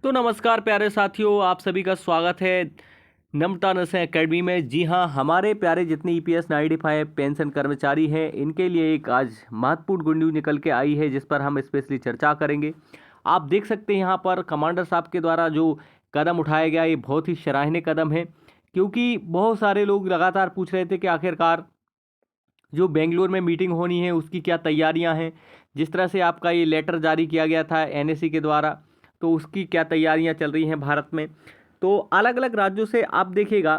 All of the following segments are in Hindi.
तो नमस्कार प्यारे साथियों, आप सभी का स्वागत है नम्रता नर्सिंग एकेडमी में। जी हाँ, हमारे प्यारे जितने ईपीएस 95 पेंशन कर्मचारी हैं, इनके लिए एक आज महत्वपूर्ण गुड न्यूज़ निकल के आई है, जिस पर हम स्पेशली चर्चा करेंगे। आप देख सकते हैं यहाँ पर कमांडर साहब के द्वारा जो कदम उठाया गया, ये बहुत ही सराहनीय कदम है, क्योंकि बहुत सारे लोग लगातार पूछ रहे थे कि आखिरकार जो बेंगलुरु में मीटिंग होनी है उसकी क्या तैयारियां हैं। जिस तरह से आपका ये लेटर जारी किया गया था एनएससी के द्वारा, तो उसकी क्या तैयारियां चल रही हैं भारत में। तो अलग अलग राज्यों से आप देखिएगा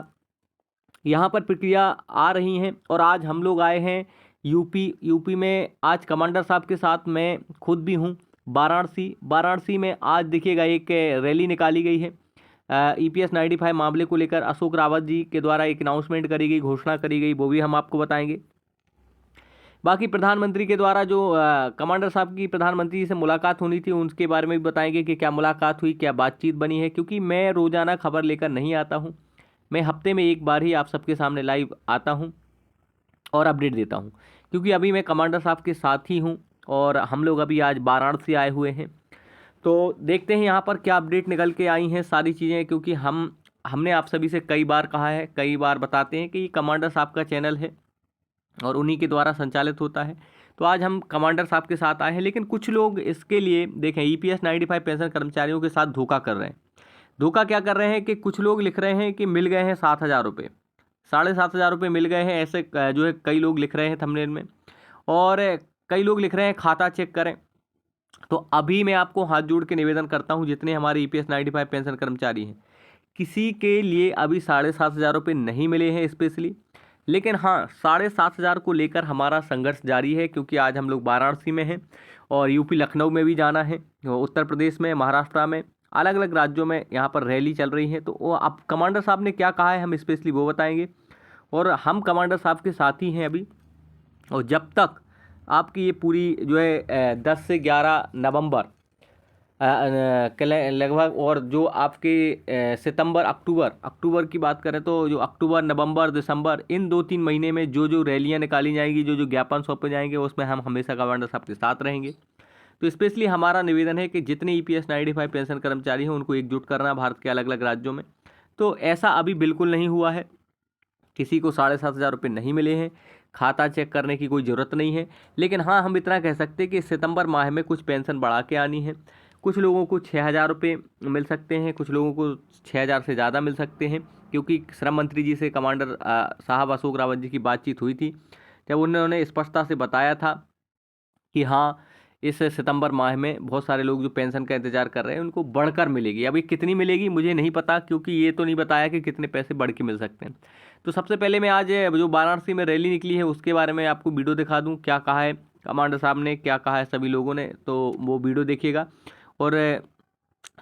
यहाँ पर प्रक्रिया आ रही हैं, और आज हम लोग आए हैं यूपी में। आज कमांडर साहब के साथ मैं खुद भी हूँ वाराणसी में। आज देखिएगा एक रैली निकाली गई है ईपीएस 95 मामले को लेकर। अशोक रावत जी के द्वारा एक अनाउंसमेंट करी गई, घोषणा करी गई, वो भी हम आपको बताएंगे। बाकी प्रधानमंत्री के द्वारा जो कमांडर साहब की प्रधानमंत्री से मुलाकात होनी थी, उनके बारे में भी बताएंगे कि क्या मुलाकात हुई, क्या बातचीत बनी है। क्योंकि मैं रोज़ाना खबर लेकर नहीं आता हूं, मैं हफ्ते में एक बार ही आप सबके सामने लाइव आता हूं और अपडेट देता हूं। क्योंकि अभी मैं कमांडर साहब के साथ ही हूं, और हम लोग अभी आज वाराणसी आए हुए हैं। तो देखते हैं यहाँ पर क्या अपडेट निकल के आई हैं सारी चीज़ें। क्योंकि हमने आप सभी से कई बार कहा है, कई बार बताते हैं कि ये कमांडर साहब का चैनल है और उन्हीं के द्वारा संचालित होता है। तो आज हम कमांडर साहब के साथ आए हैं, लेकिन कुछ लोग इसके लिए देखें ईपीएस 95 पेंशन कर्मचारियों के साथ धोखा कर रहे हैं। धोखा क्या कर रहे हैं कि कुछ लोग लिख रहे हैं कि मिल गए हैं 7,000 रुपये, 7,500 मिल गए हैं, ऐसे जो है कई लोग लिख रहे हैं थंबनेल में। और कई लोग लिख रहे हैं खाता चेक करें। तो अभी मैं आपको हाथ जोड़ के निवेदन करता हूं, जितने हमारे ईपीएस 95 पेंशन कर्मचारी हैं, किसी के लिए अभी 7,500 नहीं मिले हैं स्पेशली। लेकिन हाँ, 7,500 को लेकर हमारा संघर्ष जारी है। क्योंकि आज हम लोग वाराणसी में हैं और यूपी लखनऊ में भी जाना है, उत्तर प्रदेश में, महाराष्ट्र में, अलग अलग राज्यों में यहाँ पर रैली चल रही है। तो वो अब कमांडर साहब ने क्या कहा है हम स्पेशली वो बताएंगे। और हम कमांडर साहब के साथ ही हैं अभी। और जब तक आपकी ये पूरी जो है 10 से 11 नवंबर के लगभग, और जो आपके सितंबर अक्टूबर की बात करें तो जो अक्टूबर नवंबर दिसंबर, इन 2-3 महीने में जो जो रैलियां निकाली जाएंगी, जो जो ज्ञापन सौंपे जाएंगे, उसमें हम हमेशा कमांडर साहब के साथ रहेंगे। तो स्पेशली हमारा निवेदन है कि जितने ईपीएस 95 पेंशन कर्मचारी हैं उनको एकजुट करना भारत के अलग अलग राज्यों में। तो ऐसा अभी बिल्कुल नहीं हुआ है, किसी को 7,500 नहीं मिले हैं, खाता चेक करने की कोई ज़रूरत नहीं है। लेकिन हाँ, हम इतना कह सकते हैं कि सितंबर माह में कुछ पेंशन बढ़ा के आनी है। कुछ लोगों को 6,000 मिल सकते हैं, कुछ लोगों को 6,000 से ज़्यादा मिल सकते हैं। क्योंकि श्रम मंत्री जी से कमांडर साहब अशोक रावत जी की बातचीत हुई थी, जब उन्होंने स्पष्टता से बताया था कि हाँ, इस सितंबर माह में बहुत सारे लोग जो पेंशन का इंतजार कर रहे हैं उनको बढ़कर मिलेगी। अभी कितनी मिलेगी मुझे नहीं पता, क्योंकि ये तो नहीं बताया कि कितने पैसे बढ़ के मिल सकते हैं। तो सबसे पहले मैं आज जो वाराणसी में रैली निकली है उसके बारे में आपको वीडियो दिखा दूं, क्या कहा है कमांडर साहब ने, क्या कहा है सभी लोगों ने। तो वो वीडियो देखिएगा और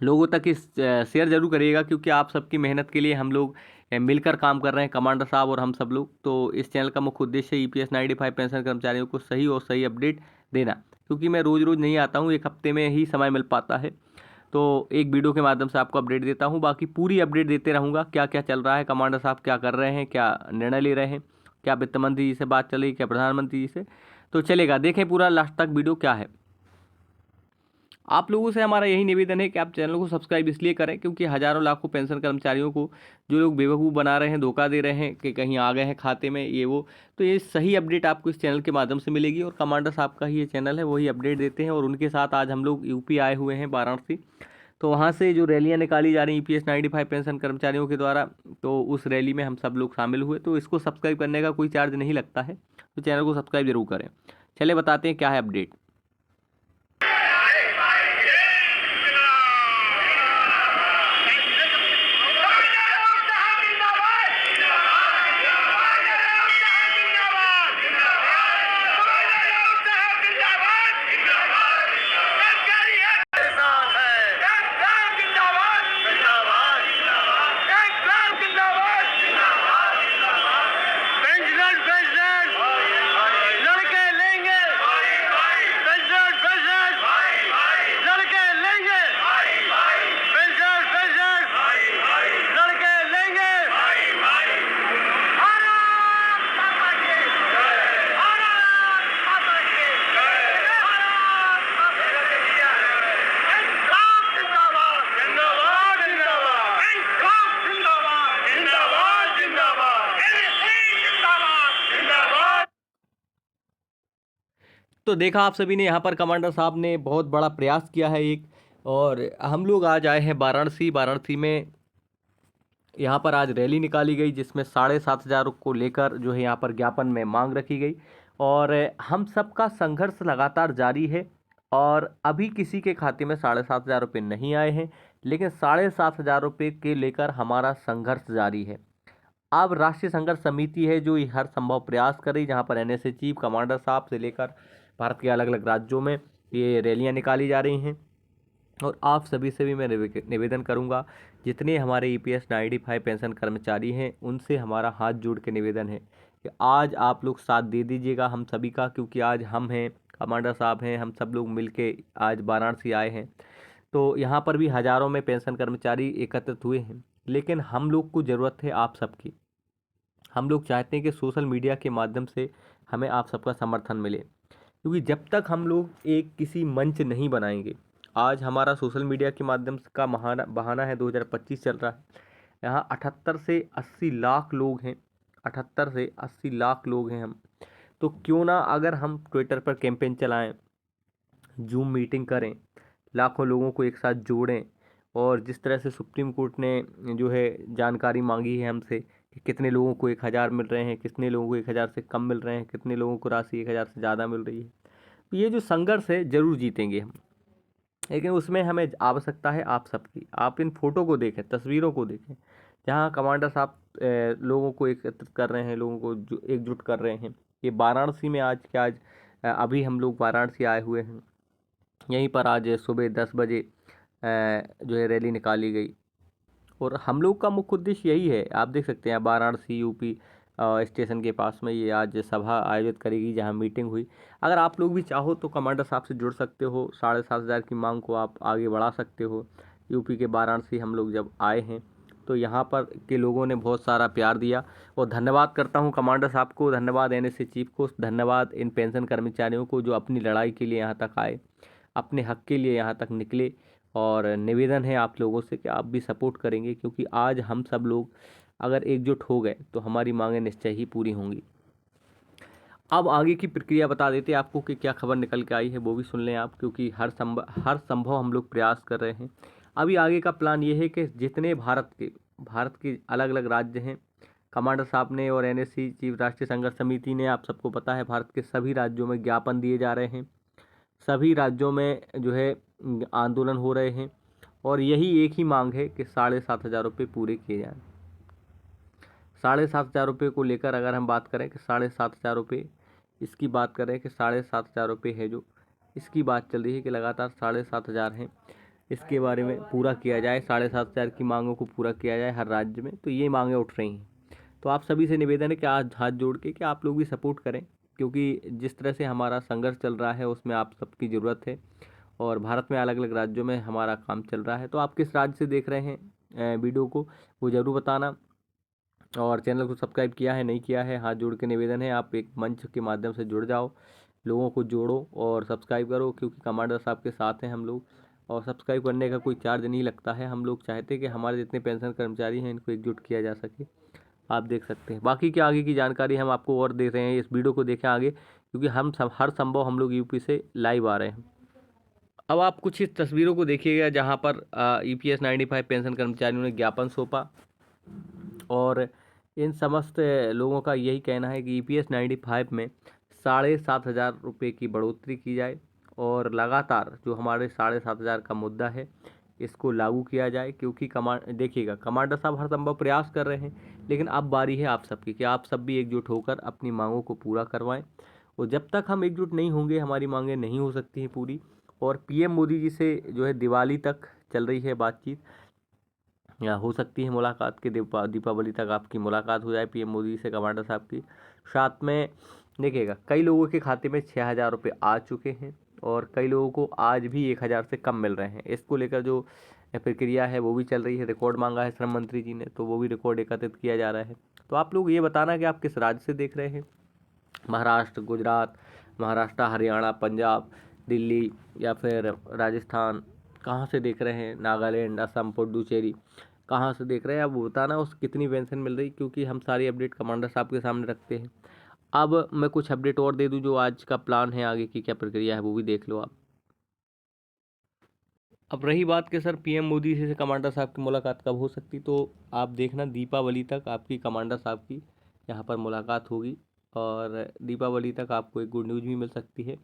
लोगों तक इस शेयर जरूर करिएगा, क्योंकि आप सबकी मेहनत के लिए हम लोग मिलकर काम कर रहे हैं, कमांडर साहब और हम सब लोग। तो इस चैनल का मुख्य उद्देश्य ईपीएस 95 पेंशन कर्मचारियों को सही और सही अपडेट देना। क्योंकि मैं रोज़ रोज़ नहीं आता हूँ, एक हफ्ते में ही समय मिल पाता है, तो एक वीडियो के माध्यम से आपको अपडेट देता हूँ। बाकी पूरी अपडेट देते रहूँगा, क्या क्या चल रहा है, कमांडर साहब क्या कर रहे हैं, क्या निर्णय ले रहे हैं, क्या वित्त मंत्री जी से बात चल रही, क्या प्रधानमंत्री जी से। तो चलेगा, देखें पूरा लास्ट तक वीडियो क्या है। आप लोगों से हमारा यही निवेदन है कि आप चैनल को सब्सक्राइब इसलिए करें क्योंकि हज़ारों लाखों पेंशन कर्मचारियों को जो लोग बेवकूफ़ बना रहे हैं, धोखा दे रहे हैं कि कहीं आ गए हैं खाते में ये वो, तो ये सही अपडेट आपको इस चैनल के माध्यम से मिलेगी। और कमांडर साहब का ही ये चैनल है, वही अपडेट देते हैं। और उनके साथ आज हम लोग यूपी आए हुए हैं, वाराणसी। तो वहाँ से जो रैलियाँ निकाली जा रही हैं ईपीएस 95 पेंशन कर्मचारियों के द्वारा, तो उस रैली में हम सब लोग शामिल हुए। तो इसको सब्सक्राइब करने का कोई चार्ज नहीं लगता है, तो चैनल को सब्सक्राइब जरूर करें। चले बताते हैं क्या है अपडेट। तो देखा आप सभी ने, यहाँ पर कमांडर साहब ने बहुत बड़ा प्रयास किया है एक, और हम लोग आज आए हैं वाराणसी में। यहाँ पर आज रैली निकाली गई जिसमें 7,500 को लेकर जो है यहाँ पर ज्ञापन में मांग रखी गई, और हम सबका संघर्ष लगातार जारी है। और अभी किसी के खाते में 7,500 रुपये नहीं आए हैं, लेकिन 7,500 रुपये के लेकर हमारा संघर्ष जारी है। अब राष्ट्रीय संघर्ष समिति है जो ये हर संभव प्रयास कर रही, जहाँ पर एनएसए चीफ कमांडर साहब से लेकर भारत के अलग अलग राज्यों में ये रैलियाँ निकाली जा रही हैं। और आप सभी से भी मैं निवेदन करूंगा, जितने हमारे ईपीएस 95 पेंशन कर्मचारी हैं उनसे हमारा हाथ जोड़ के निवेदन है कि आज आप लोग साथ दे दीजिएगा हम सभी का, क्योंकि आज हम हैं, कमांडर साहब हैं, हम सब लोग मिलके आज वाराणसी आए हैं। तो यहाँ पर भी हज़ारों में पेंशन कर्मचारी एकत्रित हुए हैं, लेकिन हम लोग को ज़रूरत है आप सबकी। हम लोग चाहते हैं कि सोशल मीडिया के माध्यम से हमें आप सबका समर्थन मिले, क्योंकि जब तक हम लोग एक किसी मंच नहीं बनाएंगे, आज हमारा सोशल मीडिया के माध्यम का बहाना है 2025 चल रहा है, यहाँ 78 से 80 लाख लोग हैं, 78 से 80 लाख लोग हैं हम। तो क्यों ना अगर हम ट्विटर पर कैंपेन चलाएं, जूम मीटिंग करें, लाखों लोगों को एक साथ जोड़ें, और जिस तरह से सुप्रीम कोर्ट ने जो है जानकारी मांगी है हमसे कि कितने लोगों को 1,000 मिल रहे हैं, कितने लोगों को 1,000 से कम मिल रहे हैं, कितने लोगों को राशि 1,000 से ज़्यादा मिल रही है, तो ये जो संघर्ष है ज़रूर जीतेंगे हम। लेकिन उसमें हमें आवश्यकता है आप सबकी। आप इन फोटो को देखें, तस्वीरों को देखें, जहाँ कमांडर साहब लोगों को एकत्रित कर रहे हैं, लोगों को एकजुट कर रहे हैं। ये वाराणसी में आज अभी हम लोग वाराणसी आए हुए हैं। यहीं पर आज सुबह 10 बजे जो है रैली निकाली गई, और हम लोग का मुख्य उद्देश्य यही है। आप देख सकते हैं वाराणसी यूपी स्टेशन के पास में ये आज सभा आयोजित करेगी, जहां मीटिंग हुई। अगर आप लोग भी चाहो तो कमांडर साहब से जुड़ सकते हो, 7,500 की मांग को आप आगे बढ़ा सकते हो। यूपी के वाराणसी हम लोग जब आए हैं तो यहाँ पर के लोगों ने बहुत सारा प्यार दिया, और धन्यवाद करता हूँ कमांडर साहब को, धन्यवाद एनएसए चीफ को, धन्यवाद इन पेंशन कर्मचारियों को जो अपनी लड़ाई के लिए यहाँ तक आए, अपने हक के लिए यहाँ तक निकले। और निवेदन है आप लोगों से कि आप भी सपोर्ट करेंगे, क्योंकि आज हम सब लोग अगर एकजुट हो गए तो हमारी मांगें निश्चय ही पूरी होंगी। अब आगे की प्रक्रिया बता देते हैं आपको कि क्या खबर निकल के आई है, वो भी सुन लें आप, क्योंकि हर संभव हम लोग प्रयास कर रहे हैं। अभी आगे का प्लान ये है कि जितने भारत के अलग अलग राज्य हैं, कमांडर साहब ने और एनएससी चीफ राष्ट्रीय संघर्ष समिति ने, आप सबको पता है, भारत के सभी राज्यों में ज्ञापन दिए जा रहे हैं, सभी राज्यों में जो है आंदोलन हो रहे हैं, और यही एक ही मांग है कि 7,500 रुपये पूरे किए जाएँ। 7,500 रुपये को लेकर अगर हम बात करें कि 7,500 रुपये, इसकी बात करें कि 7,500 रुपये है जो, इसकी बात चल रही है कि लगातार 7,500 हैं, इसके बारे में पूरा किया जाए, 7,500 की मांगों को पूरा किया जाए हर राज्य में। तो ये मांगें उठ रही हैं। तो आप सभी से निवेदन है कि आज हाथ जोड़ के कि आप लोग भी सपोर्ट करें, क्योंकि जिस तरह से हमारा संघर्ष चल रहा है उसमें आप सबकी ज़रूरत है, और भारत में अलग अलग राज्यों में हमारा काम चल रहा है। तो आप किस राज्य से देख रहे हैं वीडियो को, वो ज़रूर बताना, और चैनल को सब्सक्राइब किया है नहीं किया है, हाथ जोड़ के निवेदन है आप एक मंच के माध्यम से जुड़ जाओ, लोगों को जोड़ो और सब्सक्राइब करो, क्योंकि कमांडर साहब के साथ हैं हम लोग, और सब्सक्राइब करने का कोई चार्ज नहीं लगता है। हम लोग चाहते हैं कि हमारे जितने पेंशन कर्मचारी हैं इनको एकजुट किया जा सके। आप देख सकते हैं बाकी की आगे की जानकारी हम आपको और दे रहे हैं, इस वीडियो को देखें आगे, क्योंकि हर संभव हम लोग यूपी से लाइव आ रहे हैं। अब आप कुछ इस तस्वीरों को देखिएगा, जहाँ पर ईपीएस 95 पेंशन कर्मचारियों ने ज्ञापन सौंपा, और इन समस्त लोगों का यही कहना है कि ईपीएस 95 में 7,500 रुपये की बढ़ोतरी की जाए, और लगातार जो हमारे 7,500 का मुद्दा है इसको लागू किया जाए। क्योंकि देखिएगा कमांडर साहब हर संभव प्रयास कर रहे हैं, लेकिन अब बारी है आप सबकी कि आप सब भी एकजुट होकर अपनी मांगों को पूरा करवाएं, और जब तक हम एकजुट नहीं होंगे हमारी मांगें नहीं हो सकती हैं पूरी। और पीएम मोदी जी से जो है दिवाली तक चल रही है बातचीत, या हो सकती है मुलाकात के दीपावली तक आपकी मुलाकात हो जाए पीएम मोदी से, कमांडर साहब की साथ में। देखिएगा कई लोगों के खाते में 6,000 रुपये आ चुके हैं, और कई लोगों को आज भी 1,000 से कम मिल रहे हैं। इसको लेकर जो प्रक्रिया है वो भी चल रही है, रिकॉर्ड मांगा है श्रम मंत्री जी ने, तो वो भी रिकॉर्ड एकत्रित किया जा रहा है। तो आप लोग ये बताना कि आप किस राज्य से देख रहे हैं, महाराष्ट्र, गुजरात, महाराष्ट्र, हरियाणा, पंजाब, दिल्ली या फिर राजस्थान, कहाँ से देख रहे हैं, नागालैंड, असम, पुडुचेरी, कहाँ से देख रहे हैं आप वो बताना, उस कितनी पेंशन मिल रही, क्योंकि हम सारी अपडेट कमांडर साहब के सामने रखते हैं। अब मैं कुछ अपडेट और दे दूं, जो आज का प्लान है, आगे की क्या प्रक्रिया है वो भी देख लो आप। अब रही बात कि सर पीएम मोदी से कमांडर साहब की मुलाकात कब हो सकती, तो आप देखना दीपावली तक आपकी कमांडर साहब की यहाँ पर मुलाकात होगी, और दीपावली तक आपको एक गुड न्यूज़ भी मिल सकती है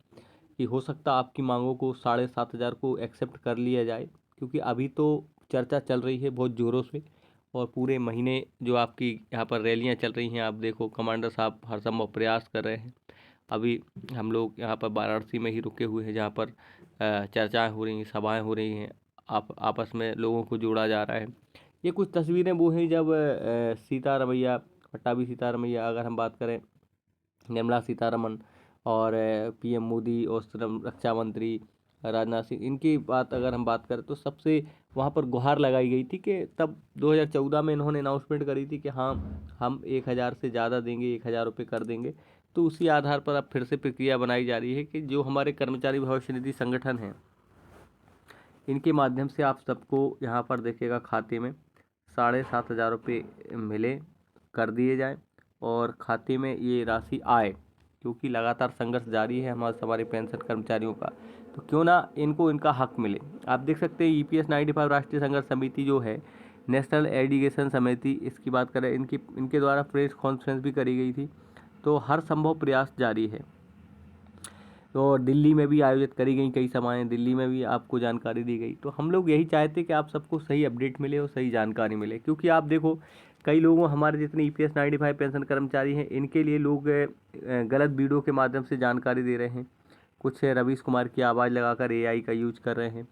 कि हो सकता आपकी मांगों को 7,500 को एक्सेप्ट कर लिया जाए, क्योंकि अभी तो चर्चा चल रही है बहुत ज़ोरों से, और पूरे महीने जो आपकी यहाँ पर रैलियाँ चल रही हैं, आप देखो कमांडर साहब हर संभव प्रयास कर रहे हैं। अभी हम लोग यहाँ पर वाराणसी में ही रुके हुए हैं, जहाँ पर चर्चाएं हो रही हैं, सभाएं हो रही हैं, आपस में लोगों को जोड़ा जा रहा है। ये कुछ तस्वीरें वो हैं जब सीतारमैया, पट्टाभी सीतारमैया, अगर हम बात करें निर्मला सीतारमन और पीएम मोदी और रक्षा मंत्री राजनाथ सिंह, इनकी बात अगर हम बात करें तो सबसे वहाँ पर गुहार लगाई गई थी कि तब 2014 में इन्होंने अनाउंसमेंट करी थी कि हाँ हम 1,000 से ज़्यादा देंगे, 1,000 रुपये कर देंगे। तो उसी आधार पर अब फिर से प्रक्रिया बनाई जा रही है कि जो हमारे कर्मचारी भविष्य निधि संगठन हैं, इनके माध्यम से आप सबको यहाँ पर देखिएगा खाते में 7,500 रुपये मिले, कर दिए जाएं, और खाते में ये राशि आए, क्योंकि लगातार संघर्ष जारी है हमारे पेंशन कर्मचारियों का, तो क्यों ना इनको इनका हक मिले। आप देख सकते हैं EPS 95 राष्ट्रीय संघर्ष समिति जो है, नेशनल एजुकेशन समिति, इसकी बात करें, इनके द्वारा प्रेस कॉन्फ्रेंस भी करी गई थी, तो हर संभव प्रयास जारी है। तो दिल्ली में भी आयोजित करी गई कई सभाएं, दिल्ली में भी आपको जानकारी दी गई। तो हम लोग यही चाहते कि आप सबको सही अपडेट मिले और सही जानकारी मिले, क्योंकि आप देखो कई लोगों, हमारे जितने EPS 95 पेंशन कर्मचारी हैं, इनके लिए लोग गलत वीडियो के माध्यम से जानकारी दे रहे हैं। कुछ रवीश कुमार की आवाज़ लगाकर AI का यूज कर रहे हैं,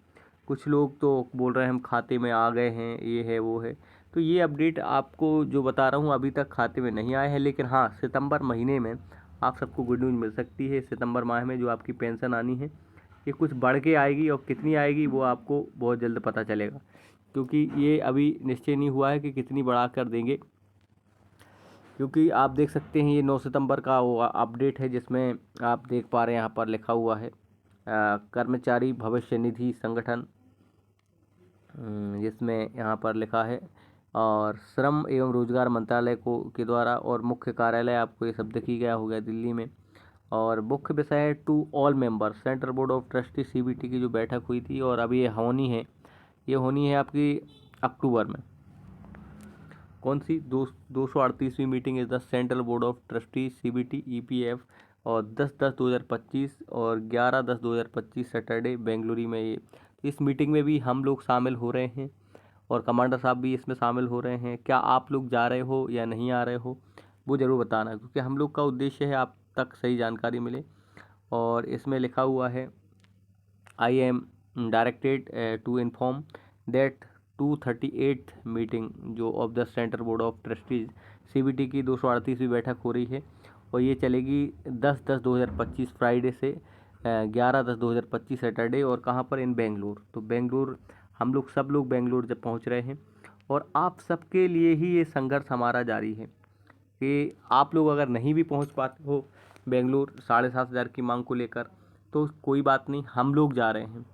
कुछ लोग तो बोल रहे हैं हम खाते में आ गए हैं, ये है वो है। तो ये अपडेट आपको जो बता रहा हूँ अभी तक खाते में नहीं आए हैं, लेकिन हाँ सितंबर महीने में आप सबको गुड न्यूज़ मिल सकती है। सितंबर माह में जो आपकी पेंशन आनी है, ये कुछ बढ़ के आएगी, और कितनी आएगी वो आपको बहुत जल्द पता चलेगा, क्योंकि ये अभी निश्चय नहीं हुआ है कि कितनी बढ़ा कर देंगे। क्योंकि आप देख सकते हैं ये 9 सितंबर का वो अपडेट है, जिसमें आप देख पा रहे हैं यहाँ पर लिखा हुआ है कर्मचारी भविष्य निधि संगठन, जिसमें यहाँ पर लिखा है, और श्रम एवं रोजगार मंत्रालय को के द्वारा, और मुख्य कार्यालय आपको ये सब दिखी गया हो गया दिल्ली में। और मुख्य विषय है to all member central board of trustee CBT की जो बैठक हुई थी, और अब ये होनी है आपकी अक्टूबर में। कौन सी 238वीं meeting is the central board of trustee CBT EPF, और 10/10/2025 और 11/10/2025 सैटरडे बेंगलुरु में ये। इस मीटिंग में भी हम लोग शामिल हो रहे हैं, और कमांडर साहब भी इसमें शामिल हो रहे हैं। क्या आप लोग जा रहे हो या नहीं आ रहे हो वो ज़रूर बताना, क्योंकि हम लोग का उद्देश्य है आप तक सही जानकारी मिले। और इसमें लिखा हुआ है I am directed to inform that 238 meeting जो of the central board of trustees CBT की 238वीं बैठक हो रही है, और ये चलेगी 10/10/2025 फ्राइडे से 11/10/2025 सैटरडे, और कहाँ पर, इन बेंगलुरु। तो बेंगलुरु हम लोग सब लोग बेंगलुरु जब पहुँच रहे हैं, और आप सबके लिए ही ये संघर्ष हमारा जारी है कि आप लोग अगर नहीं भी पहुंच पाते हो बेंगलुरु 7,500 की मांग को लेकर, तो कोई बात नहीं, हम लोग जा रहे हैं,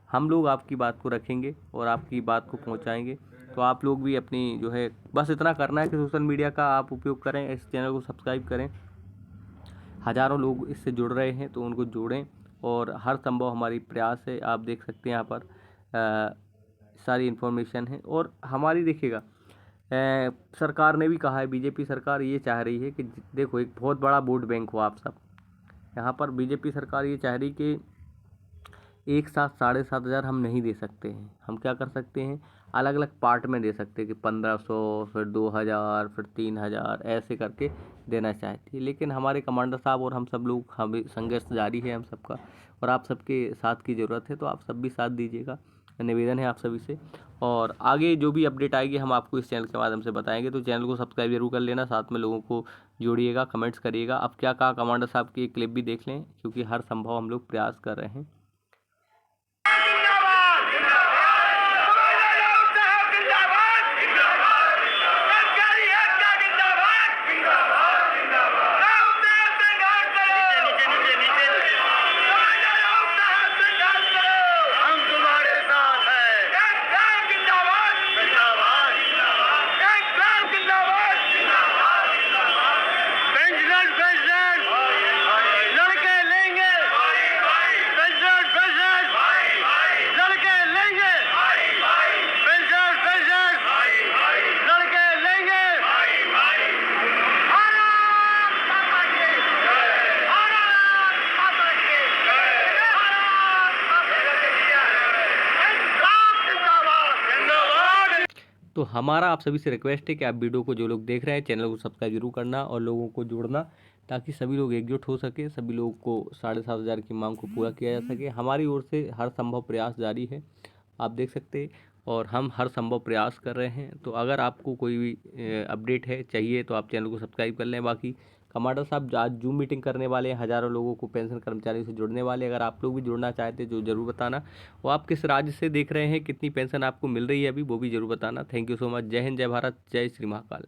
हम लोग आपकी बात को रखेंगे और आपकी बात को पहुंचाएंगे। तो आप लोग भी अपनी जो है, बस इतना करना है कि सोशल मीडिया का आप उपयोग करें, इस चैनल को सब्सक्राइब करें। हज़ारों लोग इससे जुड़ रहे हैं, तो उनको जोड़ें, और हर संभव हमारी प्रयास है। आप देख सकते हैं यहाँ पर सारी इन्फॉर्मेशन है। और हमारी देखिएगा सरकार ने भी कहा है, बीजेपी सरकार ये चाह रही है कि देखो एक बहुत बड़ा वोट बैंक हो आप सब। यहाँ पर बीजेपी सरकार ये चाह रही कि एक साथ 7,500 हम नहीं दे सकते हैं। हम क्या कर सकते हैं, अलग अलग पार्ट में दे सकते हैं कि 1,500, फिर 2,000, फिर 3,000, ऐसे करके देना चाहती है। लेकिन हमारे कमांडर साहब और हम सब लोग, हमें संघर्ष जारी है हम सबका, और आप सबके साथ की ज़रूरत है, तो आप सब भी साथ दीजिएगा, निवेदन है आप सभी से। और आगे जो भी अपडेट आएगी हम आपको इस चैनल के माध्यम से बताएंगे, तो चैनल को सब्सक्राइब जरूर कर लेना, साथ में लोगों को जोड़िएगा, कमेंट्स करिएगा। अब क्या कहा कमांडर साहब की एक क्लिप भी देख लें, क्योंकि हर संभव हम लोग प्रयास कर रहे हैं। तो हमारा आप सभी से रिक्वेस्ट है कि आप वीडियो को जो लोग देख रहे हैं चैनल को सब्सक्राइब जरूर करना और लोगों को जोड़ना, ताकि सभी लोग एकजुट हो सके, सभी लोगों को 7,500 की मांग को पूरा किया जा सके। हमारी ओर से हर संभव प्रयास जारी है, आप देख सकते हैं, और हम हर संभव प्रयास कर रहे हैं। तो अगर आपको कोई भी अपडेट है चाहिए तो आप चैनल को सब्सक्राइब कर लें। बाकी कमांडर साहब आज जूम मीटिंग करने वाले हैं, हज़ारों लोगों को पेंशन कर्मचारियों से जुड़ने वाले। अगर आप लोग भी जुड़ना चाहते तो ज़रूर बताना। वो आप किस राज्य से देख रहे हैं, कितनी पेंशन आपको मिल रही है अभी, वो भी ज़रूर बताना। Thank you so much. जय हिंद, जय भारत, जय श्री महाकाल।